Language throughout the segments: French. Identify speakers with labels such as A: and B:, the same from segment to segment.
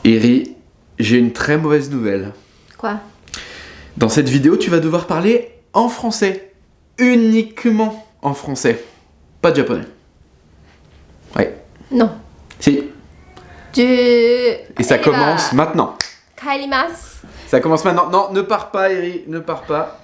A: Eri, j'ai une très mauvaise nouvelle.
B: Quoi?
A: Dans cette vidéo, tu vas devoir parler en français. Uniquement en français. Pas de japonais. Ouais.
B: Non.
A: Si. Et ça commence maintenant.
B: Kaerimasu.
A: Ça commence maintenant. Non, ne pars pas, Eri, ne pars pas.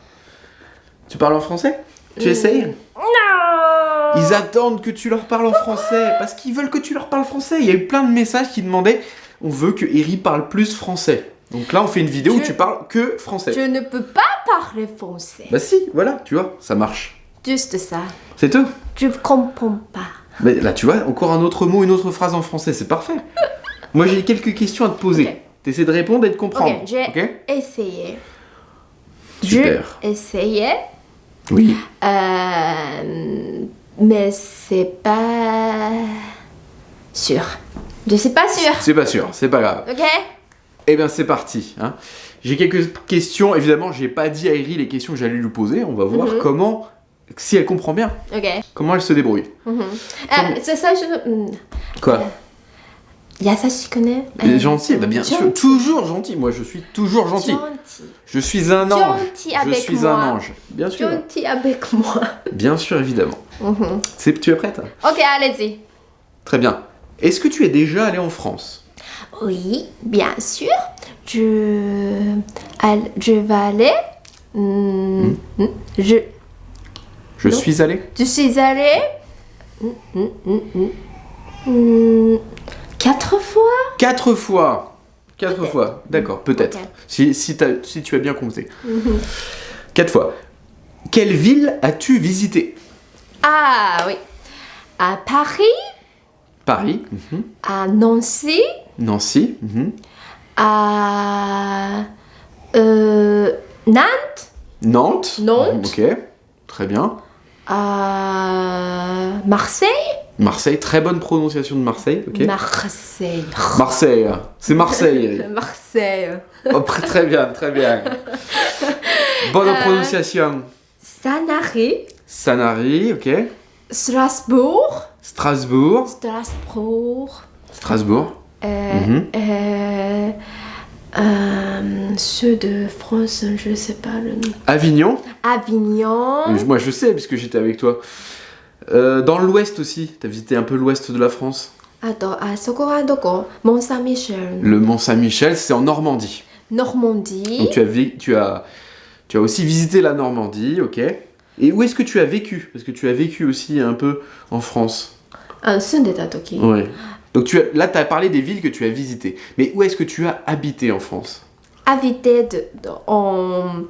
A: Tu parles en français? Tu essayes?
B: Non.
A: Ils attendent que tu leur parles en français parce qu'ils veulent que tu leur parles français. Il y a eu plein de messages qui demandaient on veut que Eri parle plus français. Donc là, on fait une vidéo où tu parles que français.
B: Je ne peux pas parler français.
A: Bah si, voilà, tu vois, ça marche.
B: Juste ça.
A: C'est tout.
B: Je ne comprends pas.
A: Mais là, tu vois, encore un autre mot, une autre phrase en français, c'est parfait. Moi, j'ai quelques questions à te poser.
B: Ok.
A: T'essaies de répondre et de comprendre.
B: Ok, j'ai
A: Ok.
B: essayé.
A: Super.
B: J'ai essayé.
A: Oui.
B: Mais c'est pas sûr. Je suis pas sûre.
A: C'est pas sûr, c'est pas grave.
B: Ok?
A: Eh bien, c'est parti. Hein. J'ai quelques questions. Évidemment, j'ai pas dit à Eri les questions que j'allais lui poser. On va voir comment, si elle comprend bien,
B: Ok.
A: comment elle se débrouille.
B: C'est ça,
A: Quoi?
B: Yasashikune.
A: Gentil, bah bien sûr, toujours gentil. Moi, je suis toujours gentil. Je suis un ange.
B: Gentil
A: Je
B: avec
A: suis
B: moi.
A: un ange. Bien sûr.
B: Gentil avec moi.
A: Bien sûr, évidemment. Tu es prête?
B: Ok, allez-y.
A: Très bien. Est-ce que tu es déjà allé en France?
B: Oui, bien sûr. Je vais aller.
A: Je suis allé?
B: Je suis allée. 4 fois.
A: 4 fois. 4 fois. D'accord, peut-être.
B: Ok.
A: Si tu as bien compté. 4 fois. Quelle ville as-tu visité?
B: Ah oui. À Paris,
A: Paris.
B: à Nancy,
A: Nancy.
B: à Nantes,
A: Nantes.
B: Nantes.
A: Ok. Très bien.
B: à Marseille.
A: Marseille. Très bonne prononciation de Marseille. Ok.
B: Marseille.
A: Marseille. C'est Marseille. Eri.
B: Marseille.
A: Oh, très bien, très bien. Bonne prononciation.
B: Sanary,
A: Sanary, ok.
B: Strasbourg.
A: Strasbourg.
B: Strasbourg.
A: Strasbourg.
B: Ceux de France, je sais pas le nom.
A: Avignon.
B: Avignon.
A: Moi je sais puisque j'étais avec toi. Dans l'ouest aussi, t'as visité un peu l'ouest de la France.
B: Attends, à Soko Mont-Saint-Michel.
A: Le Mont Saint-Michel, c'est en Normandie.
B: Normandie.
A: Donc tu as aussi visité la Normandie, ok. Et où est-ce que tu as vécu? Parce que tu as vécu aussi un peu en France.
B: Sundetatoki.
A: Ouais. Donc là, tu as parlé des villes que tu as visitées. Mais où est-ce que tu as habité en France?
B: Habité en...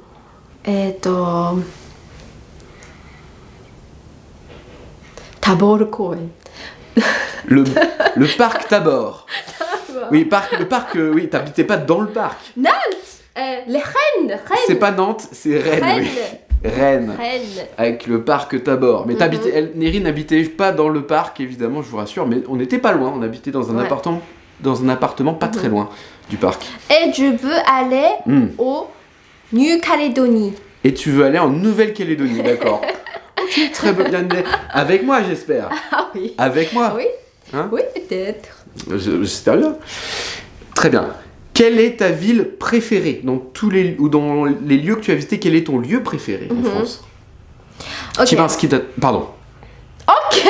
B: Tabor-koen.
A: Le parc Tabor. Oui, le parc, oui, t'habitais pas dans le parc.
B: Nantes. Les Rennes.
A: C'est pas Nantes, c'est Rennes.
B: Rennes.
A: Oui. Rennes.
B: Rennes.
A: Avec le parc Tabor. Mais Neri n'habitait pas dans le parc, évidemment, je vous rassure, mais on n'était pas loin. On habitait dans un appartement pas très loin du parc.
B: Et je veux aller au Nouvelle-Calédonie.
A: Et tu veux aller en Nouvelle-Calédonie, d'accord. Ok, très bien. Avec moi, j'espère.
B: Ah oui.
A: Avec moi.
B: Oui.
A: Hein?
B: Oui, peut-être.
A: J'espère bien. Très bien. Quelle est ta ville préférée dans dans les lieux que tu as visités? Quel est ton lieu préféré en France?
B: Ok.
A: Pardon.
B: Ok.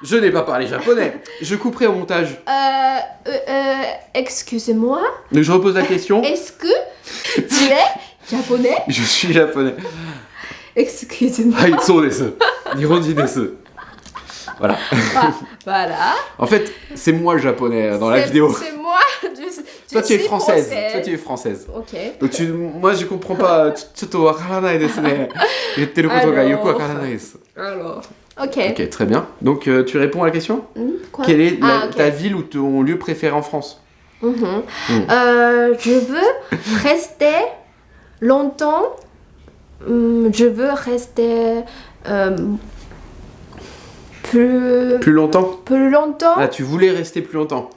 A: Je n'ai pas parlé japonais. Je couperai au montage.
B: Excusez-moi.
A: Donc je repose la question.
B: Est-ce que tu es japonais?
A: Je suis japonais.
B: Excusez-moi.
A: Haitsu desu. Nihonji desu. Voilà.
B: Voilà.
A: En fait, c'est moi le japonais dans la vidéo.
B: C'est moi.
A: Toi, tu es française. Toi, tu es française.
B: Ok.
A: Donc moi, je comprends pas. Chotto wakaranai desu ne. Yetteru koto ga yoku wakaranai desu.
B: Alors. Ok.
A: Ok, très bien. Donc, tu réponds à la question?
B: Quoi?
A: Quelle est
B: ok.
A: ta ville ou ton lieu préféré en France?
B: Je veux rester longtemps. Je veux rester
A: Plus longtemps?
B: plus longtemps
A: Ah, tu voulais rester plus longtemps.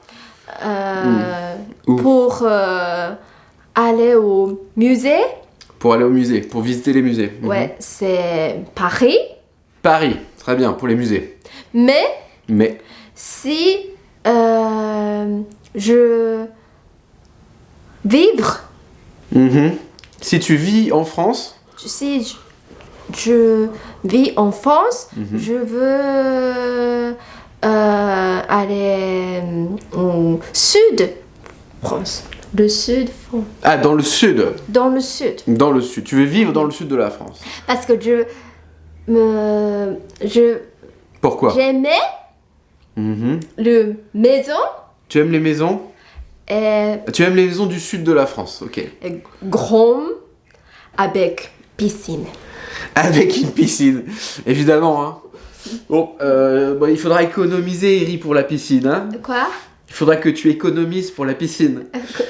A: Où?
B: pour aller au musée.
A: Pour aller au musée, pour visiter les musées.
B: Ouais, c'est Paris.
A: Paris, très bien, pour les musées.
B: Mais
A: Mais
B: si je vivre.
A: Si tu vis en France,
B: Si je vis en France, je veux aller au sud France. Le sud France.
A: ah, dans le sud.
B: Dans le sud.
A: Dans le sud. Tu veux vivre dans le sud de la France.
B: Parce que
A: Pourquoi?
B: j'aimais le maison
A: Tu aimes les maisons?
B: et
A: Tu aimes les maisons du sud de la France, ok.
B: grand avec piscine.
A: Avec une piscine, évidemment. Hein. Bon, il faudra économiser, Eri, pour la piscine. Hein.
B: Quoi?
A: Il faudra que tu économises pour la piscine.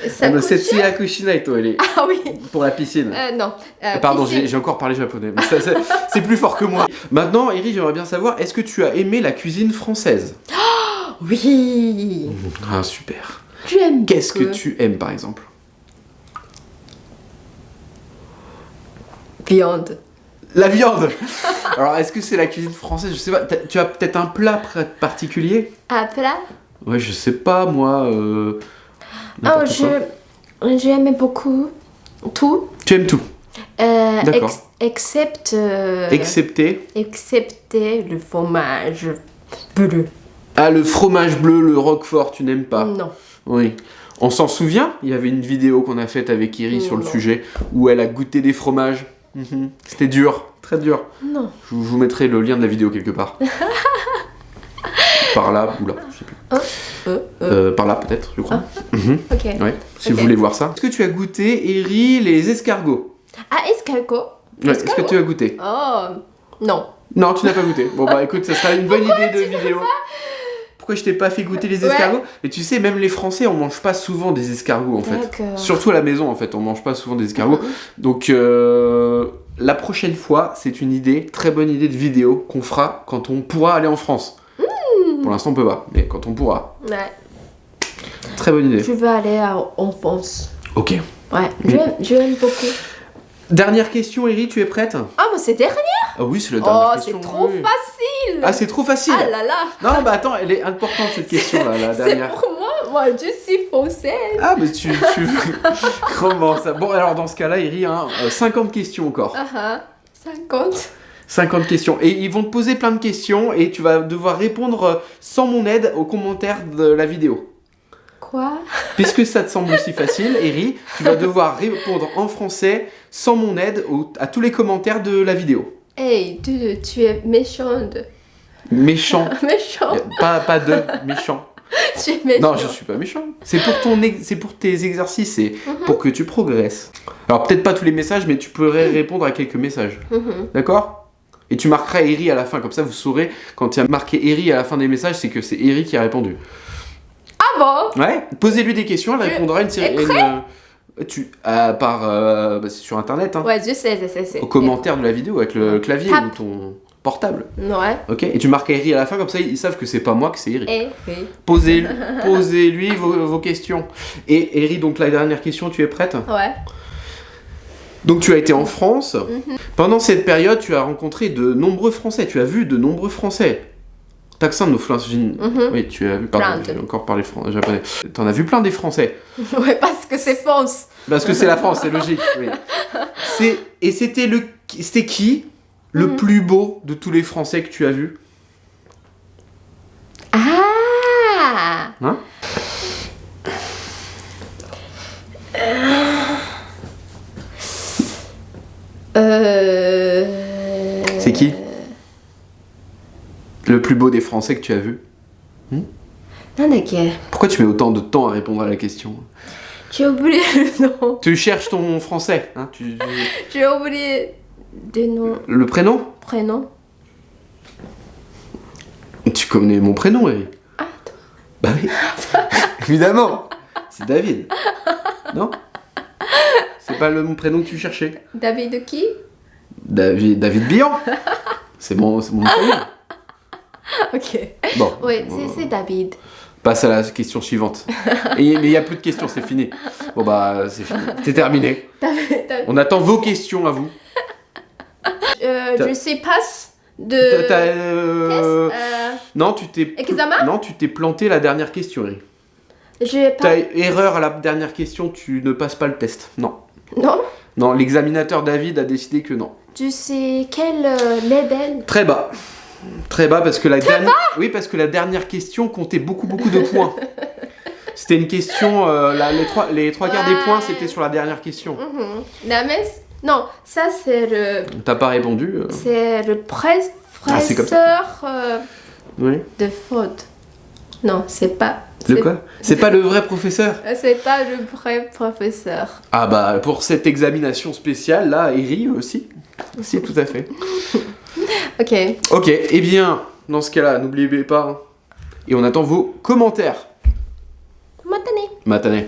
B: Ça coûte
A: Setsuya
B: cher?
A: Kushinaito, elle est
B: Ah oui.
A: pour la piscine.
B: Non.
A: Pardon,
B: piscine.
A: j'ai encore parlé japonais, mais c'est plus fort que moi. Maintenant, Eri, j'aimerais bien savoir, est-ce que tu as aimé la cuisine française?
B: Oui.
A: Ah, super.
B: J'aime.
A: Qu'est-ce que tu aimes, par exemple?
B: Viande.
A: La viande. Alors, est-ce que c'est la cuisine française? Je sais pas. Tu as peut-être un plat particulier?
B: Un plat?
A: Ouais, je sais pas, moi.
B: Oh,
A: n'importe quoi.
B: j'aime beaucoup tout.
A: Tu aimes tout, D'accord.
B: Excepté le fromage bleu.
A: Ah, le fromage bleu, le roquefort, tu n'aimes pas?
B: Non.
A: Oui. On s'en souvient? Il y avait une vidéo qu'on a faite avec Eri sur le
B: Non.
A: sujet où elle a goûté des fromages. C'était dur, très dur.
B: Non.
A: Je vous mettrai le lien de la vidéo quelque part. Par là ou là, je sais plus. Par là peut-être, je crois.
B: Ok.
A: Ouais, si
B: Ok.
A: vous voulez voir ça. Est-ce que tu as goûté, Eri, les escargots?
B: Ah, escargot.
A: Ouais, est-ce que tu as goûté?
B: Oh, non.
A: Non, tu n'as pas goûté. Bon bah écoute, ça sera une bonne idée de vidéo. Pourquoi je t'ai pas fait goûter les escargots? Et tu sais, même les Français, on mange pas souvent des escargots en fait.
B: D'accord.
A: Surtout à la maison en fait, on mange pas souvent des escargots. Donc la prochaine fois, c'est une idée, très bonne idée de vidéo qu'on fera quand on pourra aller en France. Pour l'instant, on peut pas, mais quand on pourra.
B: Ouais.
A: Très bonne idée.
B: Je veux aller en France.
A: Ok.
B: Ouais, j'aime beaucoup.
A: Dernière question, Eri, tu es prête?
B: Ah, mais c'est dernier.
A: Ah oui, c'est la dernière
B: Oh,
A: question.
B: c'est trop
A: oui.
B: facile.
A: Ah, c'est trop facile.
B: Ah là là.
A: Non, bah attends, elle est importante cette question-là, la
B: C'est
A: dernière.
B: pour moi. Moi, je suis française.
A: Ah, mais tu... Comment ça? Bon, alors dans ce cas-là, Eri, 50 questions encore.
B: 50.
A: 50 questions. Et ils vont te poser plein de questions et tu vas devoir répondre sans mon aide aux commentaires de la vidéo.
B: Quoi?
A: Puisque ça te semble aussi facile, Eri, tu vas devoir répondre en français sans mon aide à tous les commentaires de la vidéo.
B: Hey, tu es méchante.
A: Méchant.
B: Méchant.
A: Pas de méchant.
B: Tu es méchant.
A: Non, je suis pas méchant. C'est pour tes exercices, c'est pour que tu progresses. Alors peut-être pas tous les messages, mais tu pourrais répondre à quelques messages. D'accord? Et tu marqueras Eri à la fin, comme ça vous saurez, quand il y a marqué Eri à la fin des messages, c'est que c'est Eri qui a répondu.
B: Ah bon?
A: Ouais, posez-lui des questions, elle répondra une série. C'est sur internet, hein.
B: Ouais, je sais.
A: Aux commentaires de la vidéo avec le clavier
B: Tap.
A: ou ton portable.
B: Ouais.
A: Ok? Et tu marques Eri à la fin, comme ça ils savent que c'est pas moi, que c'est Eri.
B: Oui.
A: Posez-lui vos questions. Et Eri, donc la dernière question, tu es prête?
B: Ouais.
A: Donc tu as été en France. Pendant cette période, tu as rencontré de nombreux Français. Tu as vu de nombreux Français. Taxin de Oui, tu as vu. Pardon,
B: Plein de.
A: j'ai encore parlé japonais. T'en as vu plein des Français.
B: Ouais, parce que c'est France.
A: Parce que c'est la France, c'est logique. Oui. C'était qui le plus beau de tous les Français que tu as vu?
B: Ah.
A: Hein? C'est qui? Le plus beau des Français que tu as vu? Pourquoi tu mets autant de temps à répondre à la question?
B: J'ai oublié le nom.
A: Tu cherches ton français, hein?
B: J'ai oublié des noms.
A: Le prénom?
B: Prénom.
A: Tu connais mon prénom, Eri?
B: Ah, toi.
A: Bah oui. Évidemment. C'est David. Non? C'est pas mon prénom que tu cherchais?
B: David qui?
A: David Bian. C'est mon prénom.
B: Ok.
A: Bon.
B: Oui, c'est David.
A: Passe à la question suivante. Mais il n'y a plus de questions, c'est fini. Bon bah, c'est fini. C'est terminé. On attend vos questions à vous.
B: Je sais pas de...
A: Non, tu t'es...
B: Examen?
A: Non, tu t'es planté la dernière question, Eri.
B: J'ai pas...
A: T'as erreur à la dernière question, tu ne passes pas le test. Non.
B: Non?
A: Non, l'examinateur David a décidé que non.
B: Tu sais quel level?
A: Très bas. Très bas parce que la dernière... Oui, parce que la dernière question comptait beaucoup de points. C'était une question... les trois quarts des points, c'était sur la dernière question.
B: Non, ça c'est le...
A: T'as pas répondu
B: C'est le
A: c'est comme ça.
B: professeur
A: Oui.
B: de faute. Non, c'est pas...
A: De quoi? C'est pas le vrai professeur?
B: C'est pas le vrai professeur.
A: Ah bah, pour cette examination spéciale, là, Eri aussi. Si, tout à fait.
B: Ok.
A: Ok, eh bien, dans ce cas-là, n'oubliez pas, et on attend vos commentaires.
B: Matane.
A: Matane.